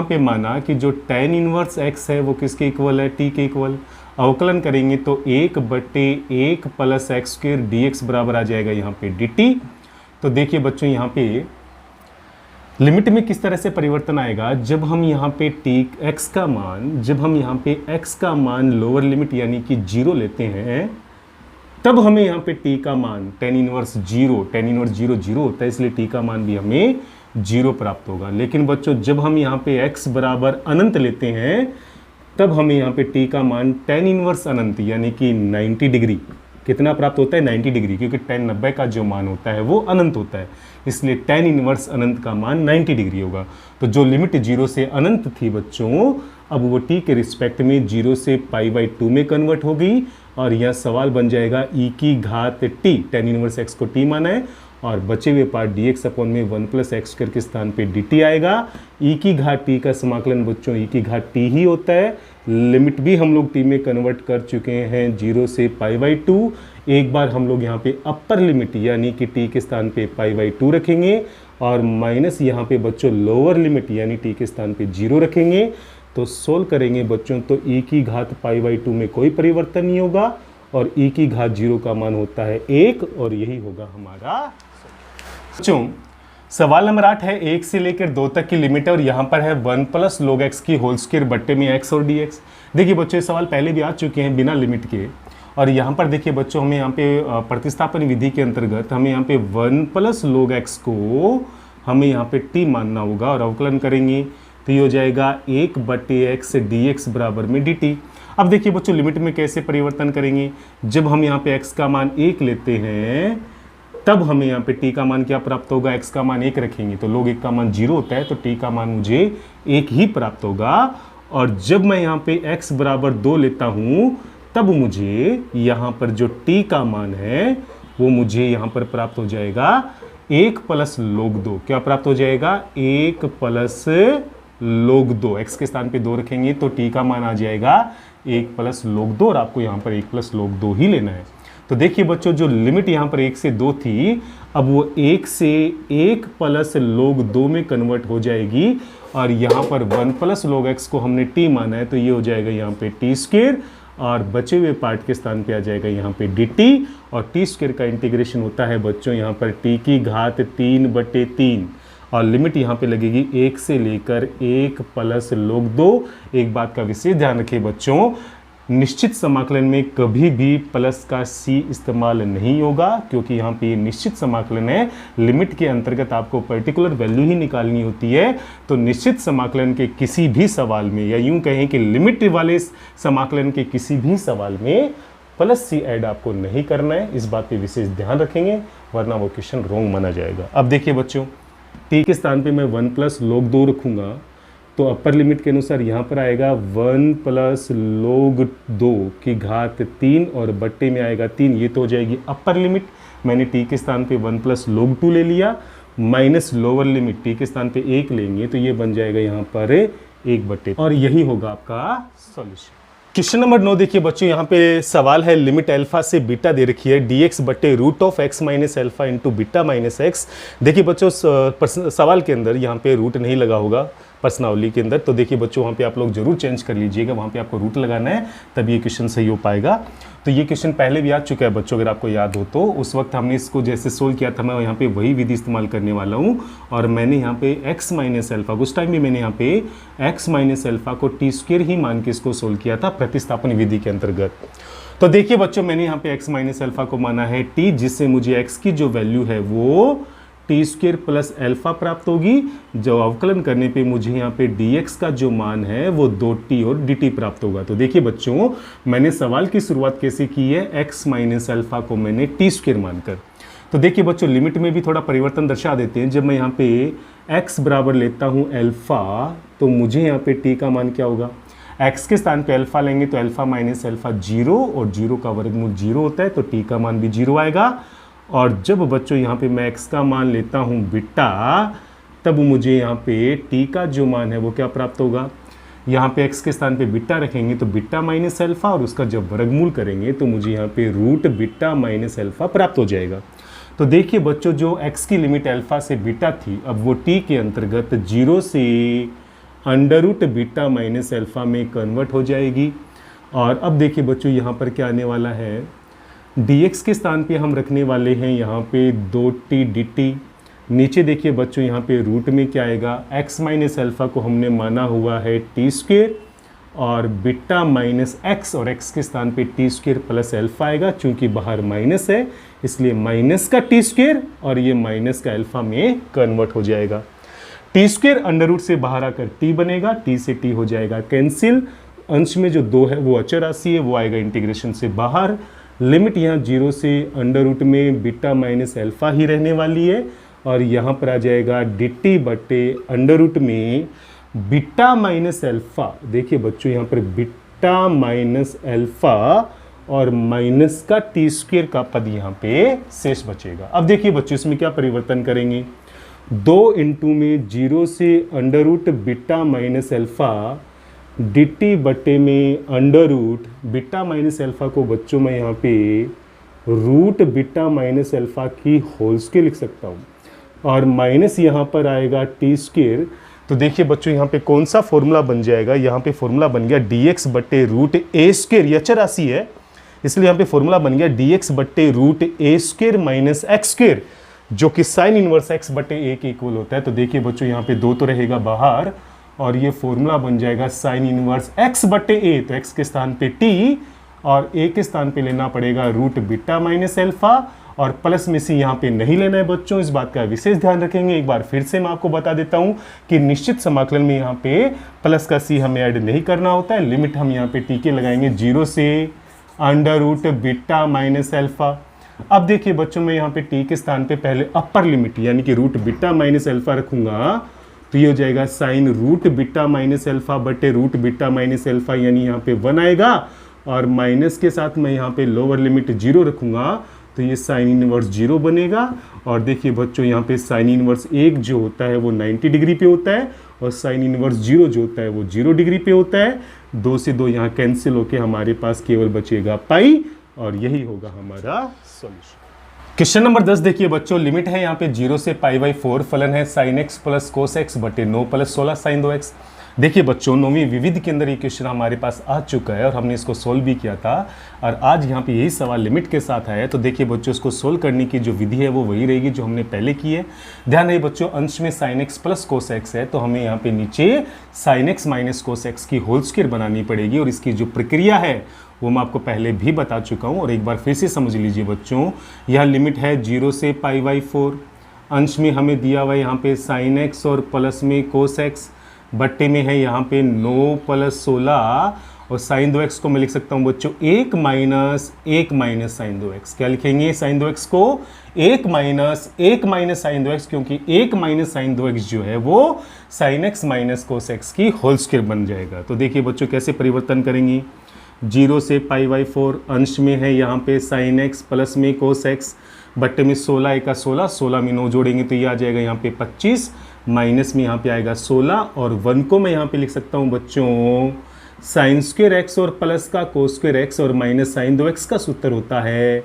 पे माना कि जो tan इनवर्स x है वो किसके इक्वल है, t के इक्वल। अवकलन करेंगे तो 1/1 + x² dx बराबर आ जाएगा यहाँ पे dt। तो देखिए बच्चों यहाँ पे लिमिट में किस तरह से परिवर्तन आएगा, जब हम यहाँ पे x का मान लोअर लिमिट यानी कि 0 लेते हैं तब हमें यहाँ पे t का मान tan इनवर्स 0 0 होता है, इसलिए t का मान भी हमें 0 प्राप्त होगा। लेकिन बच्चों जब हम यहाँ पे x बराबर अनंत लेते हैं तब हमें यहाँ पे t का मान tan इनवर्स अनंत यानी कि 90 डिग्री कितना प्राप्त होता है, 90 डिग्री, क्योंकि tan 90 का जो मान होता है वो अनंत होता है, इसलिए tan इनवर्स अनंत का मान 90 डिग्री होगा। तो जो लिमिट 0 से अनंत थी बच्चों अब वो t के रिस्पेक्ट में 0 से π/2 में कन्वर्ट हो गई और यह सवाल बन जाएगा e की घात t, tan इनवर्स x को t माना है और बचे हुए पार्ट dx अपॉन में 1 + x² के स्थान पे dt आएगा। e की घात t का समाकलन बच्चों e की घात t ही होता है। लिमिट भी हम लोग t में कन्वर्ट कर चुके हैं 0 से π/2। एक बार हम लोग यहाँ पे अपर लिमिट यानी कि t के स्थान पे π/2 रखेंगे और माइनस यहाँ पे बच्चों लोअर लिमिट यानी t के स्थान पे 0 रखेंगे। तो सोल्व करेंगे बच्चों तो e की घात π/2 में कोई परिवर्तन नहीं होगा और e की घात 0 का मान होता है 1 और यही होगा हमारा। बच्चों सवाल नंबर 8 है 1 से लेकर 2 तक की लिमिट है और यहाँ पर है 1 + log x की होल स्क्वायर बट्टे में x और dx। देखिए बच्चों ये सवाल पहले भी आ चुके हैं बिना लिमिट के और यहाँ पर देखिए बच्चों हमें यहाँ पे प्रतिस्थापन विधि के अंतर्गत हमें यहाँ पे 1 + log x को हमें यहाँ पे t मानना होगा और अवकलन करेंगे तो ये हो जाएगा 1/x dx बराबर में dt। अब देखिए बच्चों लिमिट में कैसे परिवर्तन करेंगे, जब हम यहाँ पे x का मान 1 लेते हैं तब हमें यहाँ पे t का मान क्या प्राप्त होगा, x का मान 1 रखेंगे तो log 1 का मान 0 होता है तो t का मान मुझे 1 ही प्राप्त होगा। और जब मैं यहाँ पे x बराबर 2 लेता हूँ तब मुझे यहाँ पर जो t का मान है वो मुझे यहाँ पर प्राप्त हो जाएगा 1 + log 2। क्या प्राप्त हो जाएगा, 1 + log 2। x के स्थान पे 2 रखेंगे तो t का मान आ जाएगा 1 + log 2 और आपको यहाँ पर 1 + log 2 ही लेना है। तो देखिए बच्चों जो लिमिट यहाँ पर 1 से 2 थी अब वो 1 से 1 + log 2 में कन्वर्ट हो जाएगी और यहाँ पर 1 + log x को हमने t माना है तो ये हो जाएगा यहाँ पे t² और बचे हुए पार्ट के स्थान पे आ जाएगा यहाँ पे dt, और टी स्क्वायर का इंटीग्रेशन होता है बच्चों यहाँ पर t की घात 3/3, और लिमिट यहाँ पे लगेगी 1 से लेकर 1 प्लस log 2। एक बात का विशेष ध्यान रखिए बच्चों, निश्चित समाकलन में कभी भी प्लस का c इस्तेमाल नहीं होगा, क्योंकि यहाँ पे ये निश्चित समाकलन है, लिमिट के अंतर्गत आपको पर्टिकुलर वैल्यू ही निकालनी होती है। तो निश्चित समाकलन के किसी भी सवाल में, या यूं कहें कि लिमिट वाले समाकलन के किसी भी सवाल में प्लस c ऐड आपको नहीं करना है। इस बात पे विशेष ध्यान रखेंगे, वरना वो क्वेश्चन रॉन्ग माना जाएगा। अब देखिए बच्चों, t के स्थान पे मैं 1 प्लस log 2 रखूंगा, तो अपर लिमिट के अनुसार यहाँ पर आएगा 1 प्लस log 2 की घात 3 और बट्टे में आएगा 3। ये तो हो जाएगी अपर लिमिट। मैंने t के स्थान पे 1 प्लस log 2 ले लिया, माइनस लोअर लिमिट t के स्थान पे 1 लेंगे, तो ये बन जाएगा यहाँ पर 1/, और यही होगा आपका सॉल्यूशन। क्वेश्चन नंबर 9 देखिए बच्चों, यहाँ पे सवाल है लिमिट अल्फा से बीटा दे रखी है dx बटे root of x minus alpha into beta minus x. देखिए बच्चों, सवाल के अंदर यहाँ पे रूट नहीं लगा होगा प्रश्नावली के अंदर, तो देखिए बच्चों वहाँ पे आप लोग जरूर चेंज कर लीजिएगा, वहाँ पे आपको रूट लगाना है, तब ये क्वेश्चन सही हो पाएगा। तो ये क्वेश्चन पहले भी आ चुका है बच्चों, अगर आपको याद हो तो। उस वक्त हमने इसको जैसे सोल्व किया था, मैं यहाँ पे वही विधि इस्तेमाल करने वाला हूँ, और मैंने यहाँ पे x माइनस अल्फा, उस टाइम भी मैंने यहाँ पे x माइनस अल्फा को टी स्क्वायर ही मान के इसको सोल्व किया था प्रतिस्थापन विधि के अंतर्गत। तो देखिए बच्चों, मैंने यहाँ पे x माइनस अल्फा को माना है t, जिससे मुझे x की जो वैल्यू है वो टी स्क्वायर प्लस अल्फा प्राप्त होगी। जो अवकलन करने पे मुझे यहाँ पे dx का जो मान है वो 2t और dt प्राप्त होगा। तो देखिए बच्चों, मैंने सवाल की शुरुआत कैसे की है, x माइनस अल्फा को मैंने टी स्क्वायर मानकर। तो देखिए बच्चों, लिमिट में भी थोड़ा परिवर्तन दर्शा देते हैं। जब मैं यहाँ पे x बराबर लेता हूँ अल्फा, तो मुझे यहाँ पे t का मान क्या होगा, x के स्थान पे अल्फा लेंगे तो अल्फा माइनस अल्फा 0, और 0 का वर्गमूल 0 होता है, तो t का मान भी 0 आएगा। और जब बच्चों यहाँ पे मैं x का मान लेता हूँ बीटा, तब मुझे यहाँ पे t का जो मान है वो क्या प्राप्त होगा, यहाँ पे x के स्थान पे बीटा रखेंगे तो बीटा माइनस अल्फा, और उसका जब वर्गमूल करेंगे तो मुझे यहाँ पे रूट बीटा माइनस अल्फा प्राप्त हो जाएगा। तो देखिए बच्चों, जो x की लिमिट अल्फा से बीटा थी, अब वो t के अंतर्गत 0 से under root beta minus alpha में कन्वर्ट हो जाएगी। और अब देखिए बच्चों, यहाँ पर क्या आने वाला है, dx के स्थान पे हम रखने वाले हैं यहाँ पे 2t dt। नीचे देखिए बच्चों, यहाँ पे रूट में क्या आएगा, x माइनस अल्फा को हमने माना हुआ है टी स्क्वायर, और बीटा माइनस एक्स, और x के स्थान पे टी स्क्वायर प्लस अल्फा आएगा। चूंकि बाहर माइनस है, इसलिए माइनस का टी स्क्वायर और ये माइनस का अल्फा में कन्वर्ट हो जाएगा। टी स्क्वायर अंडर रूट से बाहर आकर t बनेगा, t से t हो जाएगा कैंसिल। अंश में जो 2 है वो अचर राशि है, वो आएगा इंटीग्रेशन से बाहर। लिमिट यहाँ 0 से अंडर रूट में बीटा माइनस अल्फा ही रहने वाली है, और यहाँ पर आ जाएगा dt बटे अंडर रूट में बीटा माइनस अल्फा। देखिए बच्चों, यहाँ पर बीटा माइनस अल्फा और माइनस का टी स्क्वायर का पद यहाँ पे शेष बचेगा। अब देखिए बच्चों, इसमें क्या परिवर्तन करेंगे, 2 इंटू में 0 से under root beta minus alpha dt बटे में under root beta minus alpha को बच्चों मैं यहाँ पे रूट बीटा माइनस अल्फा की होल स्क्वायर लिख सकता हूँ, और माइनस यहाँ पर आएगा टी स्क्वायर। तो देखिए बच्चों, यहाँ पे कौन सा फॉर्मूला बन जाएगा, यहाँ पे फॉर्मूला बन गया dx बटे रूट ए स्क्वायर, ये अचर राशि है इसलिए यहाँ पे फॉर्मूला बन गया dx बटे रूट ए स्क्वायर माइनस एक्स स्क्वायर, जो कि साइन इनवर्स x बटे ए के इक्वल होता है। तो देखिए बच्चों, यहाँ पे 2 तो रहेगा बाहर, और ये फॉर्मूला बन जाएगा साइन इनवर्स x बटे ए, तो x के स्थान पे t और a के स्थान पे लेना पड़ेगा रूट बीटा माइनस अल्फा, और प्लस में से यहाँ पे नहीं लेना है बच्चों, इस बात का विशेष ध्यान रखेंगे। एक बार फिर से मैं आपको बता देता हूँ कि निश्चित समाकलन में यहाँ पे प्लस का c हमें ऐड नहीं करना होता है। लिमिट हम यहाँ पे t के लगाएंगे 0 से under root beta minus alpha. अब देखिए बच्चों, मैं यहाँ पे t के स्थान पे पहले अपर लिमिट यानी कि रूट बीटा माइनस अल्फा रखूंगा, तो ये हो जाएगा sine root beta minus alpha बटे रूट बीटा माइनस अल्फा, यानी यहाँ पे 1 आएगा, और माइनस के साथ मैं यहाँ पे लोअर लिमिट 0 रखूंगा, तो ये साइन इनवर्स 0 बनेगा। और देखिए बच्चों, यहाँ पे साइन इनवर्स 1 जो होता है वो 90 डिग्री पे होता है, और साइन इनवर्स 0 जो होता है वो 0 डिग्री पे होता है। 2 से 2 यहाँ कैंसिल होके हमारे पास केवल बचेगा पाई, और यही होगा हमारा सॉल्यूशन। क्वेश्चन नंबर 10 देखिए बच्चों, लिमिट है यहाँ पे 0 से पाई/4, फलन है sine x plus cos x बटे 9 प्लस 16 साइन 2x। देखिए बच्चों, नौवीं विविध के अंदर ये क्वेश्चन हमारे पास आ चुका है और हमने इसको सोल्व भी किया था और आज यहाँ पे यही सवाल लिमिट के साथ आया है। तो देखिए बच्चों, इसको सोल्व करने की जो विधि है वो वही रहेगी जो हमने पहले की है। ध्यान रहे बच्चों, अंश में sin x plus cos x है तो हमें यहाँ पे नीचे sin x minus cos x की होल स्क्वायर बनानी पड़ेगी और इसकी जो प्रक्रिया है वो मैं आपको पहले भी बता चुका हूँ और एक बार फिर से समझ लीजिए बच्चों। यह लिमिट है 0 से π/4, अंश में हमें दिया हुआ है यहाँ पे sin x और प्लस में कोस एक्स, बट्टे में है यहाँ पे 9 + 16 और sin 2x को मैं लिख सकता हूँ बच्चों 1 माइनस sin 2x। क्या लिखेंगे sin 2x को? 1 माइनस sin 2x, क्योंकि 1 माइनस sin 2x जो है वो sin x minus cos x की होल स्क्वायर बन जाएगा। तो देखिए बच्चों कैसे परिवर्तन करेंगे। 0 से π/4, अंश में है यहाँ पे sin x प्लस में कोस एक्स, बट्टे में 16 × 16, 16 में 9 जोड़ेंगे तो ये आ जाएगा यहाँ पे 25, माइनस में यहाँ पे आएगा 16 और 1 को मैं यहाँ पे लिख सकता हूँ बच्चों sin स्क्वायर x और प्लस का कोस स्क्वायर x और माइनस sin 2x का सूत्र होता है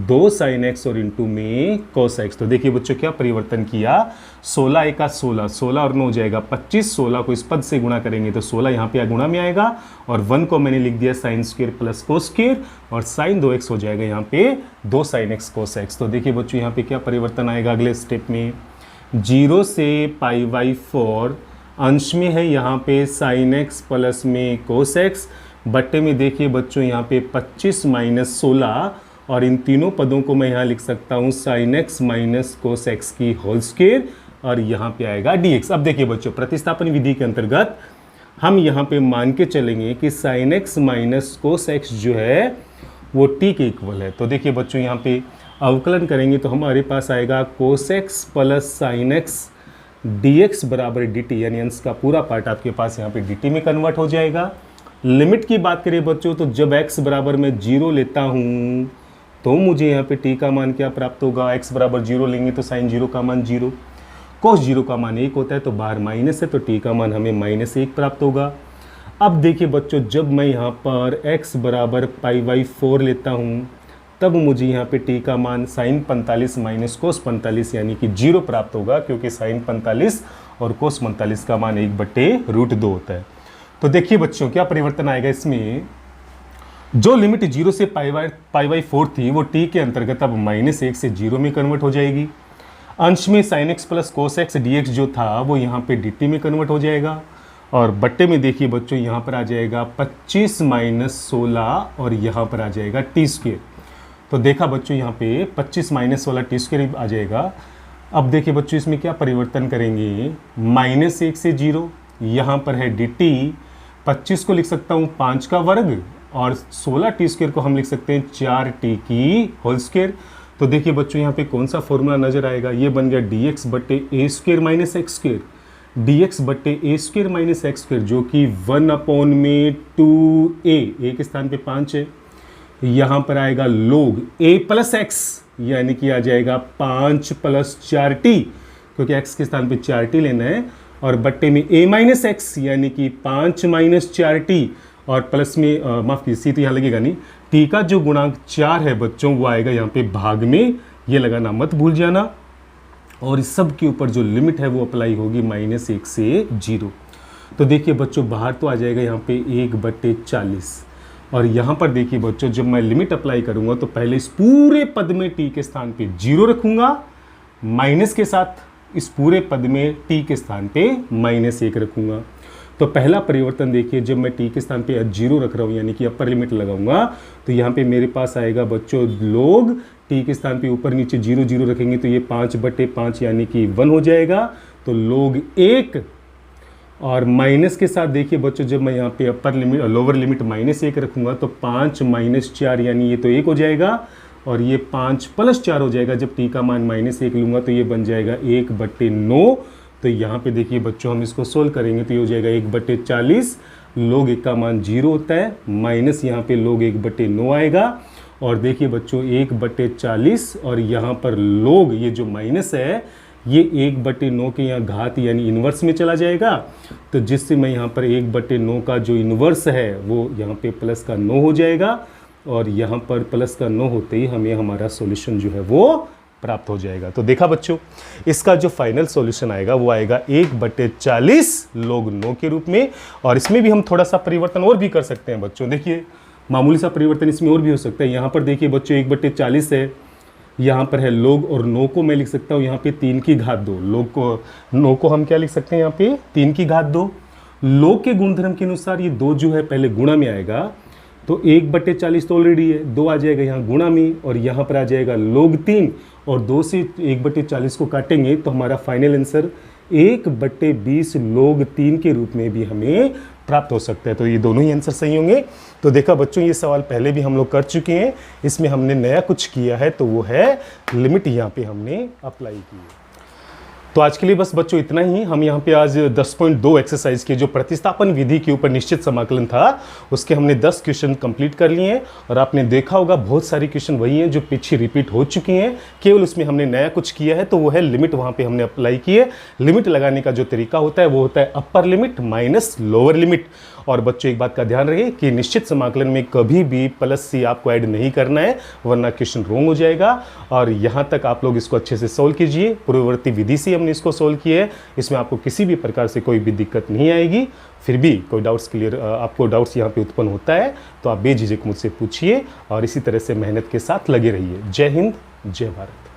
2 sin x और इंटू में कोस x। तो देखिए बच्चों क्या परिवर्तन किया, 16 × 16, 16 और 9 हो जाएगा 25, 16 को इस पद से गुणा करेंगे तो 16 यहाँ पे गुणा में आएगा और 1 को मैंने लिख दिया sin square plus cos square और sin 2x हो जाएगा यहाँ पे 2 sin x कोस x। तो देखिए बच्चों यहाँ पे क्या परिवर्तन आएगा अगले स्टेप में। 0 से π/4, अंश में है यहाँ पे sin x प्लस में कोस x, बट्टे में देखिए बच्चों यहाँ पे 25 माइनस 16 और इन तीनों पदों को मैं यहाँ लिख सकता हूँ sin x minus cos x की होल स्क्वायर और यहाँ पे आएगा dx। अब देखिए बच्चों, प्रतिस्थापन विधि के अंतर्गत हम यहाँ पे मान के चलेंगे कि sin x minus cos x जो है वो t के इक्वल है। तो देखिए बच्चों यहाँ पे अवकलन करेंगे तो हमारे पास आएगा cos x plus sin x dx बराबर dt, यानी अंश का पूरा पार्ट आपके पास यहाँ पे dt में कन्वर्ट हो जाएगा। लिमिट की बात करें बच्चों तो जब x बराबर मैं 0 लेता हूँ तो मुझे यहाँ पे t का मान क्या प्राप्त होगा, x बराबर 0 लेंगे तो sin 0 का मान 0, cos 0 का मान 1 होता है तो बाहर माइनस है तो t का मान हमें -1 प्राप्त होगा। अब देखिए बच्चों, जब मैं यहाँ पर x बराबर π/4 लेता हूँ तब मुझे यहाँ पे t का मान sin 45 माइनस कोस 45 यानी कि 0 प्राप्त होगा, क्योंकि sin 45 और कोस 45 का मान 1/√2 होता है। तो देखिए बच्चों क्या परिवर्तन आएगा इसमें। जो लिमिट 0 से π/4 थी वो t के अंतर्गत अब -1 से 0 में कन्वर्ट हो जाएगी। अंश में sin x plus cos x dx जो था वो यहाँ पे dt में कन्वर्ट हो जाएगा और बट्टे में देखिए बच्चों यहाँ पर आ जाएगा 25 माइनस 16 और यहाँ पर आ जाएगा t स्क्वायर। तो देखा बच्चों यहाँ पे 25 माइनस 16 t स्क्वायर आ जाएगा। अब देखिए बच्चों इसमें क्या परिवर्तन करेंगे, -1 से 0, यहाँ पर है dt, 25 को लिख सकता हूँ 5 का वर्ग और 16 t स्क्वायर को हम लिख सकते हैं 4t की होल स्क्वायर। तो देखिए बच्चों यहाँ पे कौन सा फॉर्मूला नजर आएगा, ये बन गया dx बट्टे a square minus x square, dx बट्टे a square minus x square जो कि 1/2a, a के स्थान पे 5 है, यहाँ पर आएगा log a प्लस एक्स यानी कि आ जाएगा 5 + 4t, क्योंकि x के स्थान पे 4t लेना है, और बट्टे में a माइनस एक्स यानी कि 5 - 4t और प्लस में माफ कीजिए सी तो यहाँ लगेगा नहीं, t का जो गुणांक 4 है बच्चों वो आएगा यहाँ पे भाग में, ये लगाना मत भूल जाना। और इस सब के ऊपर जो लिमिट है वो अप्लाई होगी -1 से 0। तो देखिए बच्चों बाहर तो आ जाएगा यहाँ पे 1/40 और यहाँ पर देखिए बच्चों जब मैं लिमिट अप्लाई करूँगा तो पहले इस पूरे पद में t के स्थान पे 0 रखूँगा, माइनस के साथ इस पूरे पद में t के स्थान पे -1 रखूँगा। तो पहला परिवर्तन देखिए, जब मैं t के स्थान पे 0 रख रहा हूँ यानी कि अपर लिमिट लगाऊंगा तो यहाँ पे मेरे पास आएगा बच्चों log, t के स्थान पे ऊपर नीचे 0 0 रखेंगे तो ये 5/5 यानी कि 1 हो जाएगा, तो log 1 और माइनस के साथ देखिए बच्चों जब मैं यहाँ पे अपर लिमिट लोअर लिमिट -1 रखूँगा तो 5 - 4 यानी ये तो 1 हो जाएगा और ये 5 + 4 हो जाएगा। जब t का मान -1 लूँगा तो ये बन जाएगा 1/9। तो यहाँ पे देखिए बच्चों हम इसको सोल्व करेंगे तो ये हो जाएगा 1/40, log 1 का मान 0 होता है, माइनस यहाँ पे log 1/9 आएगा और देखिए बच्चों 1/40 और यहाँ पर log ये जो माइनस है ये 1/9 के यहाँ घात यानी इन्वर्स में चला जाएगा, तो जिससे मैं यहाँ पर 1/9 का जो इन्वर्स है वो यहाँ पे प्लस का 9 हो जाएगा और यहाँ पर प्लस का 9 होते ही हमें हमारा सॉल्यूशन जो है वो प्राप्त हो जाएगा। तो देखा बच्चों, इसका जो फाइनल सॉल्यूशन आएगा वो आएगा 1/40 log 9 के रूप में। और इसमें भी हम थोड़ा सा परिवर्तन और भी कर सकते हैं बच्चों। देखिए मामूली सा परिवर्तन इसमें और भी हो सकता है। यहाँ पर देखिए बच्चों 1/40 है, यहाँ पर है log, और 9 को मैं लिख सकता हूँ यहाँ पे 3 की घात 2। log को 9 को हम क्या लिख सकते हैं यहाँ पे 3 की घात 2। log के गुणधर्म के अनुसार ये 2 जो है पहले गुणा में आएगा, तो 1/40 तो ऑलरेडी है, 2 आ जाएगा यहाँ गुणा में, और यहाँ पर आ जाएगा log 3, और 2 से 1/40 को काटेंगे तो हमारा फाइनल आंसर 1/20 log 3 के रूप में भी हमें प्राप्त हो सकता है। तो ये दोनों ही आंसर सही होंगे। तो देखा बच्चों, ये सवाल पहले भी हम लोग कर चुके हैं, इसमें हमने नया कुछ किया है, तो वो है लिमिट यहाँ पे हमने अप्लाई की है। तो आज के लिए बस बच्चों इतना ही। हम यहाँ पे आज 10.2 एक्सरसाइज के जो प्रतिस्थापन विधि के ऊपर निश्चित समाकलन था उसके हमने 10 क्वेश्चन कंप्लीट कर लिए हैं। और आपने देखा होगा बहुत सारे क्वेश्चन वही हैं जो पीछे रिपीट हो चुके हैं, केवल उसमें हमने नया कुछ किया है, तो वो है लिमिट। वहाँ पे हमने अप्लाई की है। लिमिट लगाने का जो तरीका होता है वो होता है upper limit minus lower limit. और बच्चों एक बात का ध्यान रहे कि निश्चित समाकलन में कभी भी प्लस सी आपको ऐड नहीं करना है, वरना क्वेश्चन रॉन्ग हो जाएगा। और यहाँ तक आप लोग इसको अच्छे से सोल्व कीजिए। पूर्ववर्ती विधि से हमने इसको सोल्व किया है, इसमें आपको किसी भी प्रकार से कोई भी दिक्कत नहीं आएगी। फिर भी कोई आपको डाउट्स यहाँ पे उत्पन्न होता है तो आप बेझिझक मुझसे पूछिए, और इसी तरह से मेहनत के साथ लगे रहिए। जय हिंद, जय भारत।